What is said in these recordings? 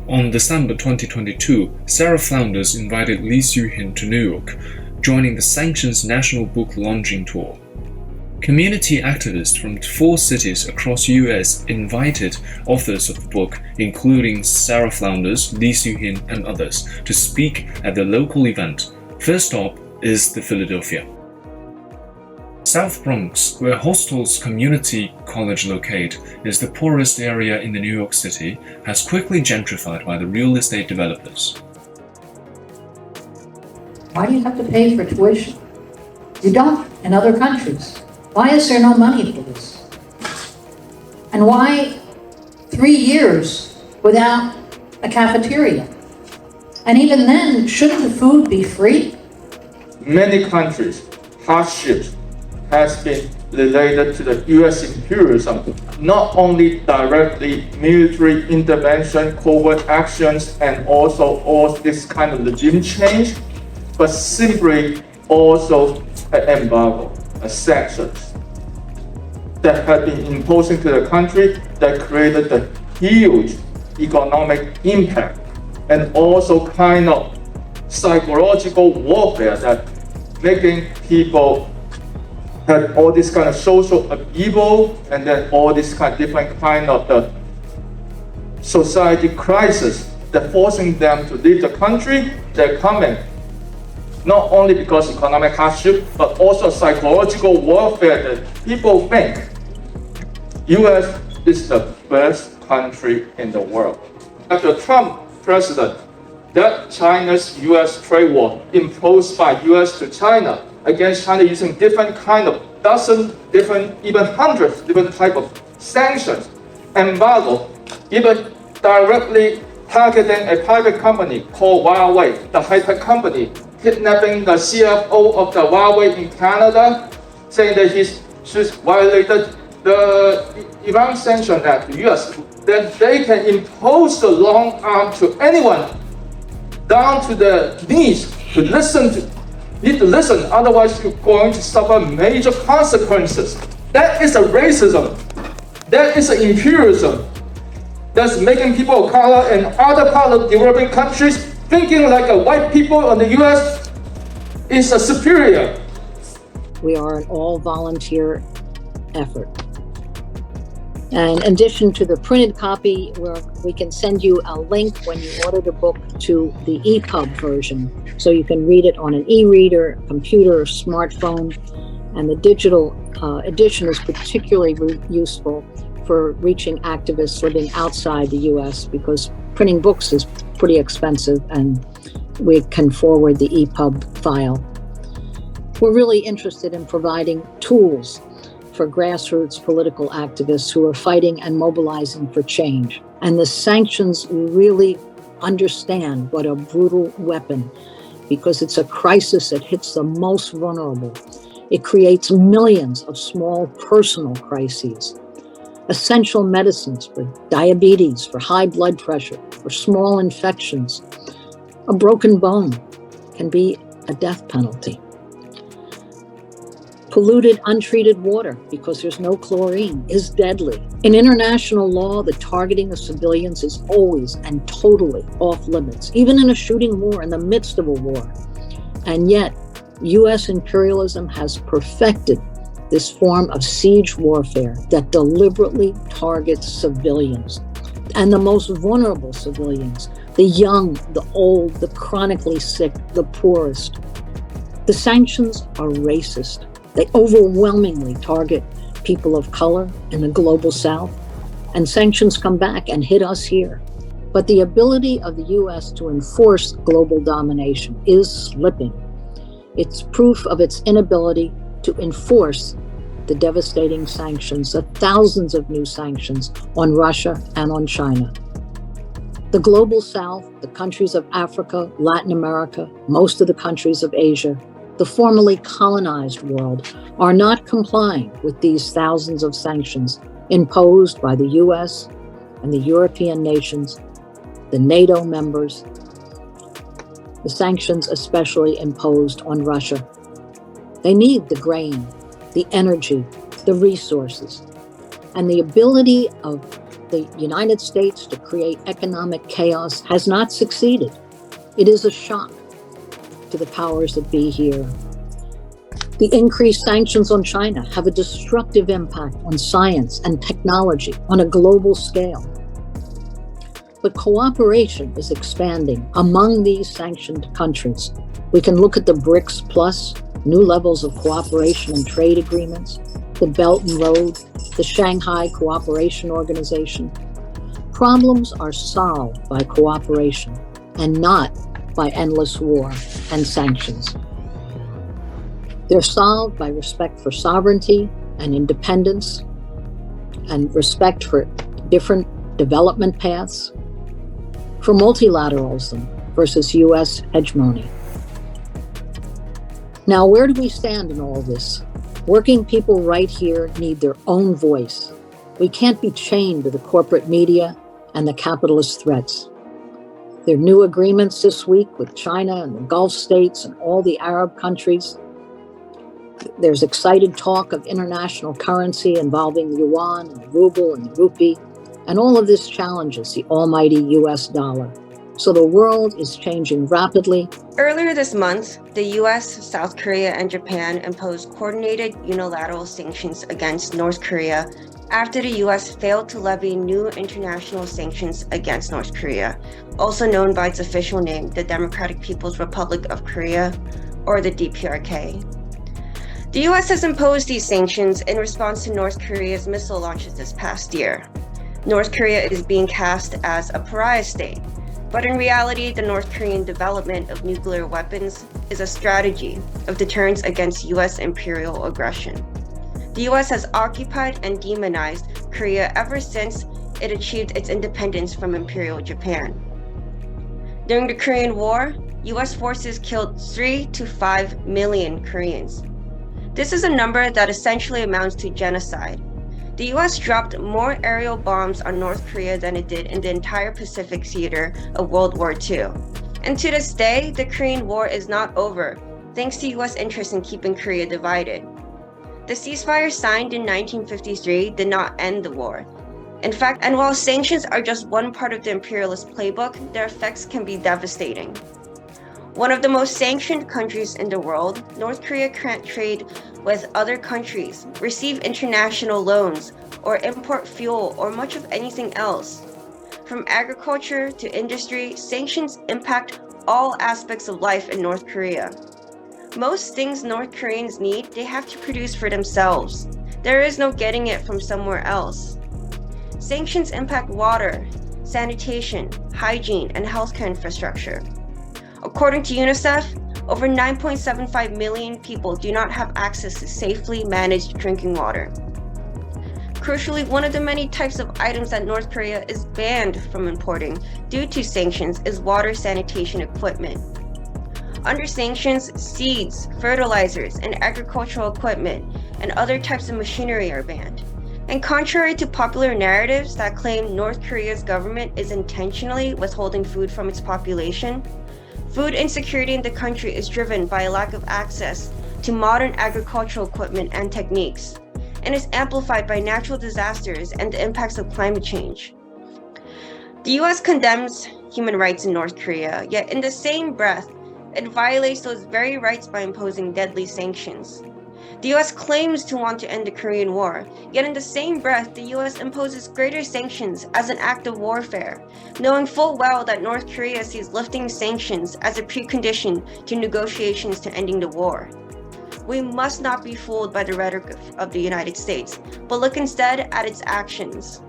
On December 2022, Sarah Flounders invited Li Xuhin to New York, joining the Sanctions National Book Launching Tour. Community activists from 4 cities across the US invited authors of the book, including Sarah Flounders, Li Xuhin, and others, to speak at the local event. First stop is the Philadelphia. South Bronx, where Hostel's Community College located, is the poorest area in the New York City, has quickly gentrified by the real estate developers. Why do you have to pay for tuition? You don't in other countries. Why is there no money for this? And why 3 years without a cafeteria? And even then, shouldn't the food be free? Many countries' hardships has been related to the US imperialism, not only directly military intervention, covert actions, and also all this kind of regime change, but simply also an embargo, a sanctions that have been imposed into the country that created the huge economic impact and also kind of psychological warfare that making people have all this kind of social upheaval and then all this kind of different kind of the society crisis that forcing them to leave the country. They're coming not only because economic hardship, but also psychological warfare that people think US is the best country in the world. After Trump president, that China's US trade war imposed by US to China against China using different kind of dozen different, even hundreds different type of sanctions, embargo, even directly targeting a private company called Huawei, the high-tech company, kidnapping the CFO of the Huawei in Canada, saying that she's violated the Iran Sanction Act, the US, then they can impose the long arm to anyone down to the knees to listen to. Need to listen, otherwise you're going to suffer major consequences. That is a racism. That is an imperialism. That's making people of color in other parts of developing countries thinking like a white people in the US is a superior. We are an all-volunteer effort. And in addition to the printed copy, where we can send you a link when you order the book to the EPUB version, so you can read it on an e-reader, computer, or smartphone. And the digital edition is particularly useful for reaching activists living outside the US, because printing books is pretty expensive, and we can forward the EPUB file. We're really interested in providing tools for grassroots political activists who are fighting and mobilizing for change. And the sanctions really understand what a brutal weapon, because it's a crisis that hits the most vulnerable. It creates millions of small personal crises. Essential medicines for diabetes, for high blood pressure, for small infections. A broken bone can be a death penalty. Polluted, untreated water, because there's no chlorine, is deadly. In international law, the targeting of civilians is always and totally off limits, even in a shooting war, in the midst of a war. And yet, US imperialism has perfected this form of siege warfare that deliberately targets civilians, and the most vulnerable civilians, the young, the old, the chronically sick, the poorest. The sanctions are racist. They overwhelmingly target people of color in the global South, and sanctions come back and hit us here. But the ability of the US to enforce global domination is slipping. It's proof of its inability to enforce the devastating sanctions, the thousands of new sanctions on Russia and on China. The global South, the countries of Africa, Latin America, most of the countries of Asia, the formerly colonized world, are not complying with these thousands of sanctions imposed by the US and the European nations, the NATO members, the sanctions especially imposed on Russia. They need the grain, the energy, the resources, and the ability of the United States to create economic chaos has not succeeded. It is a shock to the powers that be here. The increased sanctions on China have a destructive impact on science and technology on a global scale. But cooperation is expanding among these sanctioned countries. We can look at the BRICS Plus, new levels of cooperation and trade agreements, the Belt and Road, the Shanghai Cooperation Organization. Problems are solved by cooperation and not by endless war and sanctions. They're solved by respect for sovereignty and independence and respect for different development paths, for multilateralism versus US hegemony. Now, where do we stand in all this? Working people right here need their own voice. We can't be chained to the corporate media and the capitalist threats. There are new agreements this week with China and the Gulf states and all the Arab countries. There's excited talk of international currency involving the yuan and the ruble and the rupee, and all of this challenges the almighty US dollar. So the world is changing rapidly. Earlier this month, the US, South Korea, and Japan imposed coordinated unilateral sanctions against North Korea after the US failed to levy new international sanctions against North Korea, also known by its official name, the Democratic People's Republic of Korea, or the DPRK. The US has imposed these sanctions in response to North Korea's missile launches this past year. North Korea is being cast as a pariah state, but in reality, the North Korean development of nuclear weapons is a strategy of deterrence against US imperial aggression. The US has occupied and demonized Korea ever since it achieved its independence from Imperial Japan. During the Korean War, US forces killed 3 to 5 million Koreans. This is a number that essentially amounts to genocide. The US dropped more aerial bombs on North Korea than it did in the entire Pacific theater of World War II. And to this day, the Korean War is not over, thanks to US interest in keeping Korea divided. The ceasefire signed in 1953 did not end the war. In fact, and while sanctions are just one part of the imperialist playbook, their effects can be devastating. One of the most sanctioned countries in the world, North Korea can't trade with other countries, receive international loans, or import fuel or much of anything else. From agriculture to industry, sanctions impact all aspects of life in North Korea. Most things North Koreans need, they have to produce for themselves. There is no getting it from somewhere else. Sanctions impact water, sanitation, hygiene, and healthcare infrastructure. According to UNICEF, over 9.75 million people do not have access to safely managed drinking water. Crucially, one of the many types of items that North Korea is banned from importing due to sanctions is water sanitation equipment. Under sanctions, seeds, fertilizers, and agricultural equipment and other types of machinery are banned. And contrary to popular narratives that claim North Korea's government is intentionally withholding food from its population, food insecurity in the country is driven by a lack of access to modern agricultural equipment and techniques, and is amplified by natural disasters and the impacts of climate change. The US condemns human rights in North Korea, yet in the same breath, it violates those very rights by imposing deadly sanctions. The US claims to want to end the Korean War, yet in the same breath, the US imposes greater sanctions as an act of warfare, knowing full well that North Korea sees lifting sanctions as a precondition to negotiations to ending the war. We must not be fooled by the rhetoric of the United States, but look instead at its actions.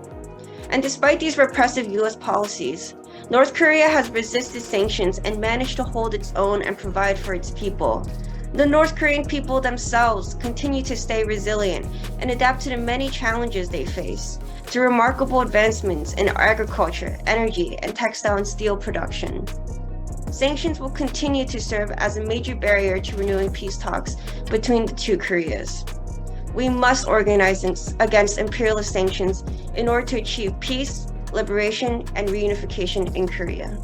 And despite these repressive US policies, North Korea has resisted sanctions and managed to hold its own and provide for its people. The North Korean people themselves continue to stay resilient and adapt to the many challenges they face, through remarkable advancements in agriculture, energy, and textile and steel production. Sanctions will continue to serve as a major barrier to renewing peace talks between the two Koreas. We must organize against imperialist sanctions in order to achieve peace, liberation, and reunification in Korea.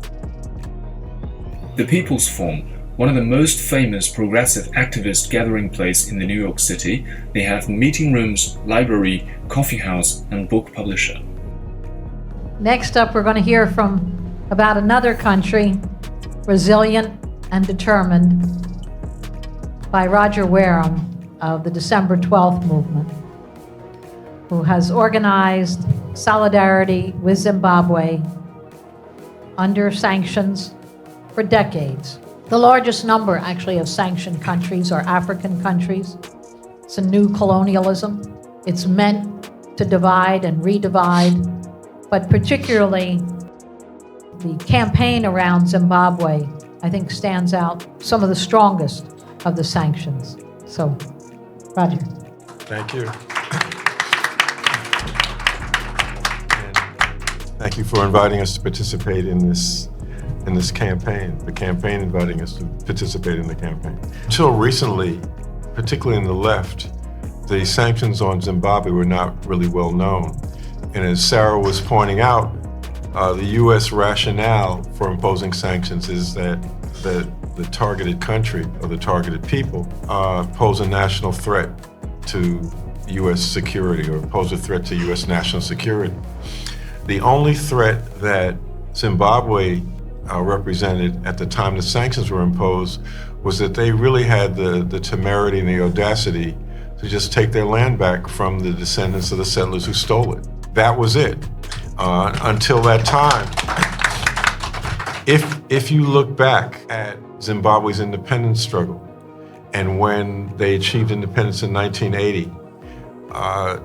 The People's Forum, one of the most famous progressive activist gathering place in the New York City, they have meeting rooms, library, coffee house, and book publisher. Next up, we're going to hear from about another country, resilient and determined, by Roger Wareham of the December 12th movement, who has organized solidarity with Zimbabwe under sanctions for decades. The largest number, actually, of sanctioned countries are African countries. It's a new colonialism. It's meant to divide and redivide, but particularly the campaign around Zimbabwe, I think, stands out some of the strongest of the sanctions. So, Roger. Thank you. Thank you for inviting us to participate in this campaign, the campaign inviting us to participate in the campaign. Until recently, particularly in the left, the sanctions on Zimbabwe were not really well known. And as Sarah was pointing out, the U.S. rationale for imposing sanctions is that the targeted country or the targeted people pose a national threat to U.S. security or pose a threat to U.S. national security. The only threat that Zimbabwe represented at the time the sanctions were imposed was that they really had the temerity and the audacity to just take their land back from the descendants of the settlers who stole it. That was it. Until that time, if you look back at Zimbabwe's independence struggle and when they achieved independence in 1980,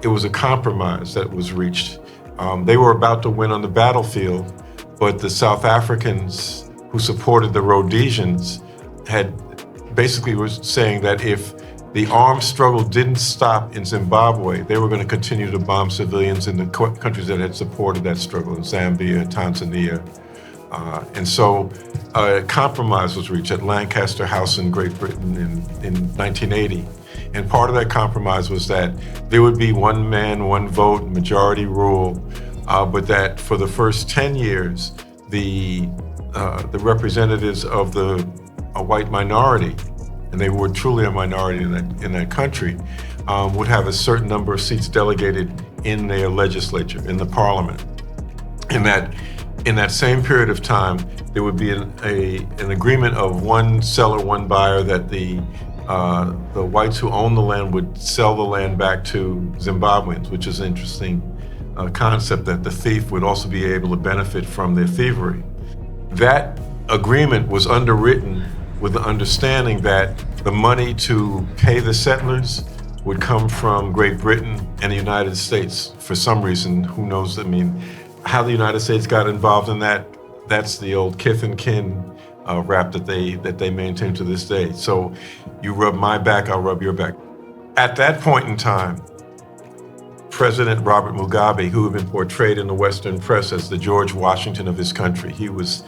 it was a compromise that was reached. They were about to win on the battlefield, but the South Africans who supported the Rhodesians had basically was saying that if the armed struggle didn't stop in Zimbabwe, they were going to continue to bomb civilians in the countries that had supported that struggle, in Zambia, Tanzania. And so a compromise was reached at Lancaster House in Great Britain in 1980. And part of that compromise was that there would be one man, one vote, majority rule, but that for the first 10 years, the representatives of the white minority, and they were truly a minority in that country, would have a certain number of seats delegated in their legislature, in the parliament. In that same period of time, there would be an agreement of one seller, one buyer, that the whites who own the land would sell the land back to Zimbabweans, which is an interesting concept, that the thief would also be able to benefit from their thievery. That agreement was underwritten with the understanding that the money to pay the settlers would come from Great Britain and the United States. For some reason, who knows, how the United States got involved in that, that's the old kith and kin rap that they maintain to this day. So you rub my back, I'll rub your back. At that point in time, President Robert Mugabe, who had been portrayed in the Western press as the George Washington of his country, he was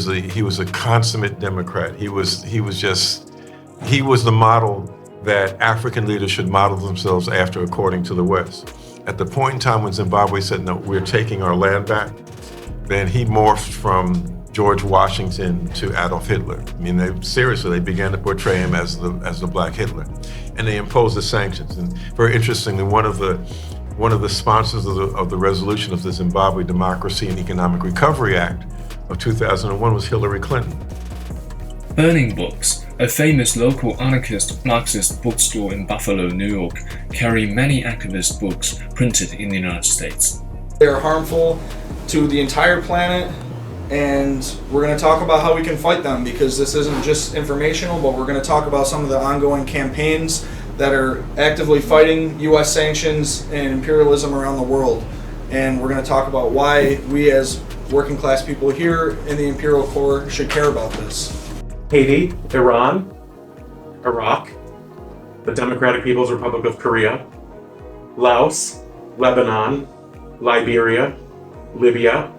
a consummate Democrat. He was the model that African leaders should model themselves after, according to the West. At the point in time when Zimbabwe said, no, we're taking our land back, then he morphed from George Washington to Adolf Hitler. I mean, they began to portray him as the Black Hitler, and they imposed the sanctions. And very interestingly, one of the sponsors of the resolution of the Zimbabwe Democracy and Economic Recovery Act of 2001 was Hillary Clinton. Burning Books, a famous local anarchist Marxist bookstore in Buffalo, New York, carry many activist books printed in the United States. They are harmful to the entire planet, and we're going to talk about how we can fight them, because this isn't just informational, but we're going to talk about some of the ongoing campaigns that are actively fighting U.S. sanctions and imperialism around the world. And we're going to talk about why we as working class people here in the imperial core should care about this. Haiti, Iran, Iraq, the Democratic People's Republic of Korea, Laos, Lebanon, Liberia, Libya,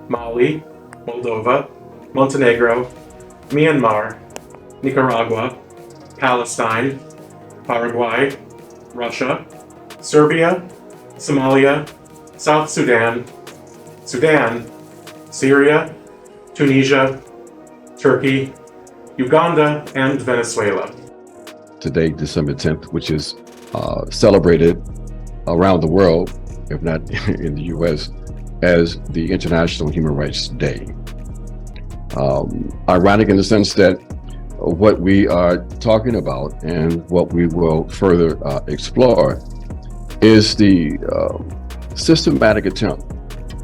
Mali, Moldova, Montenegro, Myanmar, Nicaragua, Palestine, Paraguay, Russia, Serbia, Somalia, South Sudan, Sudan, Syria, Tunisia, Turkey, Uganda, and Venezuela. Today, December 10th, which is celebrated around the world, if not in the U.S., as the International Human Rights Day. Ironic in the sense that what we are talking about and what we will further explore is the systematic attempt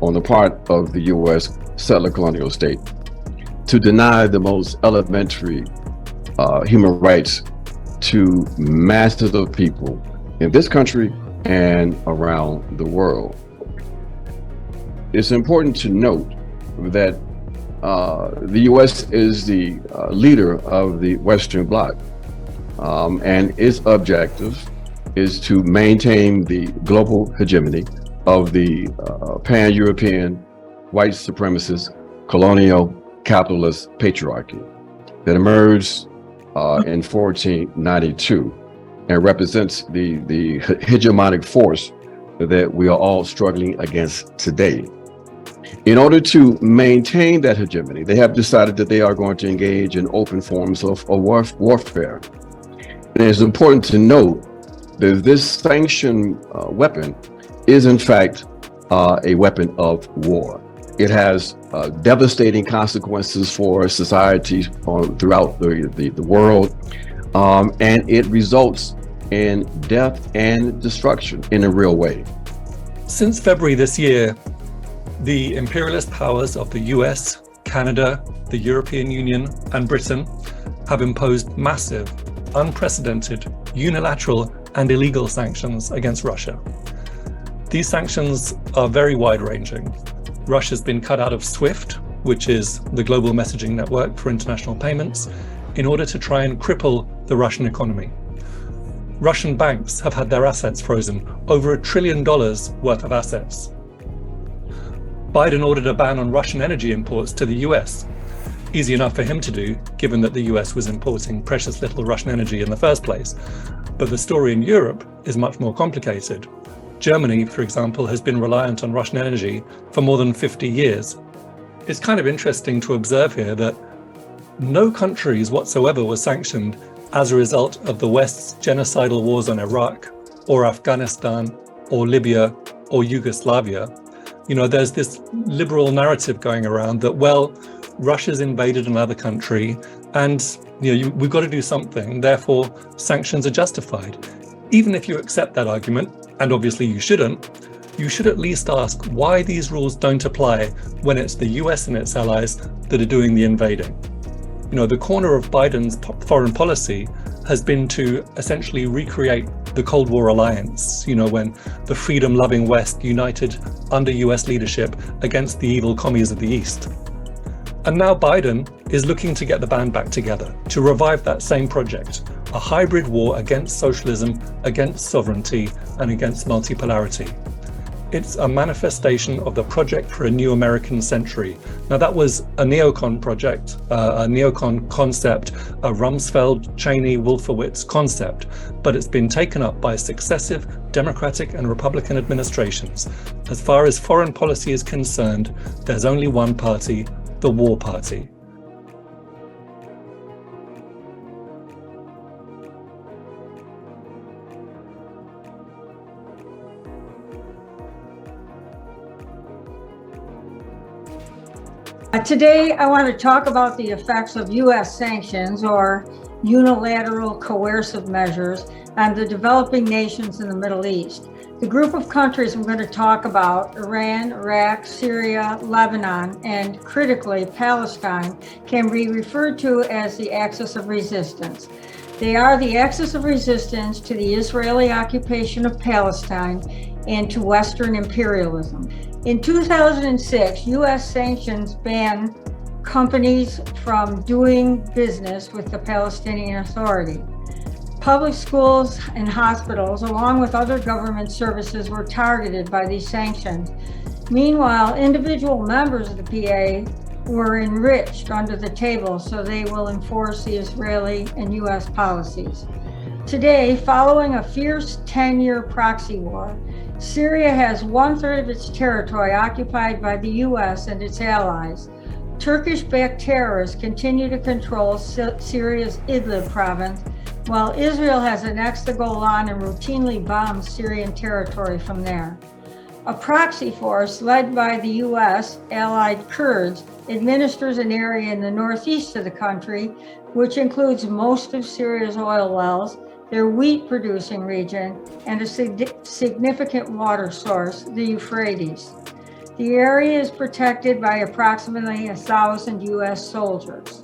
on the part of the U.S. settler colonial state to deny the most elementary human rights to masses of people in this country and around the world. It's important to note that the U.S. is the leader of the Western Bloc, and its objective is to maintain the global hegemony of the pan-European white supremacist colonial capitalist patriarchy that emerged in 1492 and represents the hegemonic force that we are all struggling against today. In order to maintain that hegemony, they have decided that they are going to engage in open forms of warfare. And it's important to note that this sanctioned weapon is in fact a weapon of war. It has devastating consequences for society throughout the world, and it results in death and destruction in a real way. Since February this year, the imperialist powers of the US, Canada, the European Union, and Britain have imposed massive, unprecedented, unilateral, and illegal sanctions against Russia. These sanctions are very wide-ranging. Russia's been cut out of SWIFT, which is the global messaging network for international payments, in order to try and cripple the Russian economy. Russian banks have had their assets frozen, over $1 trillion worth of assets. Biden ordered a ban on Russian energy imports to the US. Easy enough for him to do, given that the US was importing precious little Russian energy in the first place. But the story in Europe is much more complicated. Germany, for example, has been reliant on Russian energy for more than 50 years. It's kind of interesting to observe here that no countries whatsoever were sanctioned as a result of the West's genocidal wars on Iraq, or Afghanistan, or Libya, or Yugoslavia. You know, there's this liberal narrative going around that, well, Russia's invaded another country and, we've got to do something, therefore sanctions are justified. Even if you accept that argument, and obviously you should at least ask why these rules don't apply when it's the US and its allies that are doing the invading. The corner of Biden's foreign policy has been to essentially recreate the Cold War alliance, when the freedom-loving West united under US leadership against the evil commies of the East. And now Biden is looking to get the band back together, to revive that same project, a hybrid war against socialism, against sovereignty, and against multipolarity. It's a manifestation of the project for a new American century. Now that was a neocon project, a neocon concept, a Rumsfeld, Cheney, Wolfowitz concept, but it's been taken up by successive Democratic and Republican administrations. As far as foreign policy is concerned, there's only one party, the War Party. Today, I want to talk about the effects of U.S. sanctions or unilateral coercive measures on the developing nations in the Middle East. The group of countries I'm going to talk about, Iran, Iraq, Syria, Lebanon, and critically Palestine, can be referred to as the axis of resistance. They are the axis of resistance to the Israeli occupation of Palestine and to Western imperialism. In 2006, U.S. sanctions banned companies from doing business with the Palestinian Authority. Public schools and hospitals, along with other government services, were targeted by these sanctions. Meanwhile, individual members of the PA were enriched under the table so they will enforce the Israeli and U.S. policies. Today, following a fierce 10-year proxy war, Syria has 1/3 of its territory occupied by the U.S. and its allies. Turkish-backed terrorists continue to control Syria's Idlib province, while Israel has annexed the Golan and routinely bombs Syrian territory from there. A proxy force led by the U.S. allied Kurds administers an area in the northeast of the country, which includes most of Syria's oil wells, their wheat producing region, and a significant water source, the Euphrates. The area is protected by approximately 1,000 U.S. soldiers.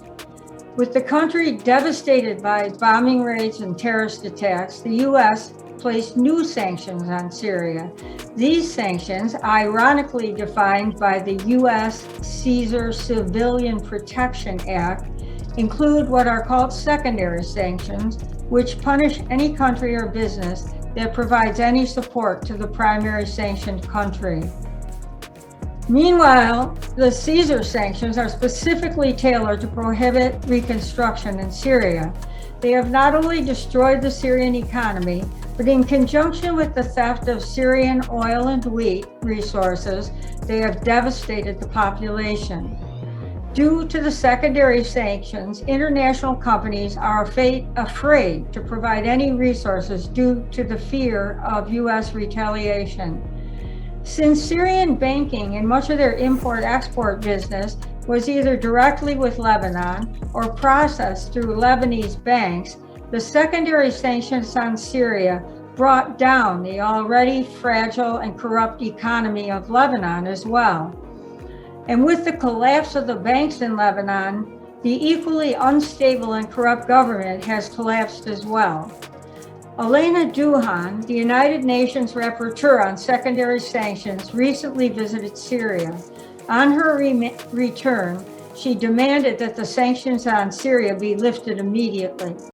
With the country devastated by bombing raids and terrorist attacks, the U.S. placed new sanctions on Syria. These sanctions, ironically defined by the U.S. Caesar Civilian Protection Act, include what are called secondary sanctions, which punish any country or business that provides any support to the primary sanctioned country. Meanwhile, the Caesar sanctions are specifically tailored to prohibit reconstruction in Syria. They have not only destroyed the Syrian economy, but in conjunction with the theft of Syrian oil and wheat resources, they have devastated the population. Due to the secondary sanctions, international companies are afraid to provide any resources due to the fear of U.S. retaliation. Since Syrian banking and much of their import-export business was either directly with Lebanon or processed through Lebanese banks, the secondary sanctions on Syria brought down the already fragile and corrupt economy of Lebanon as well. And with the collapse of the banks in Lebanon, the equally unstable and corrupt government has collapsed as well. Elena Duhan, the United Nations Rapporteur on Secondary Sanctions, recently visited Syria. On her return, she demanded that the sanctions on Syria be lifted immediately.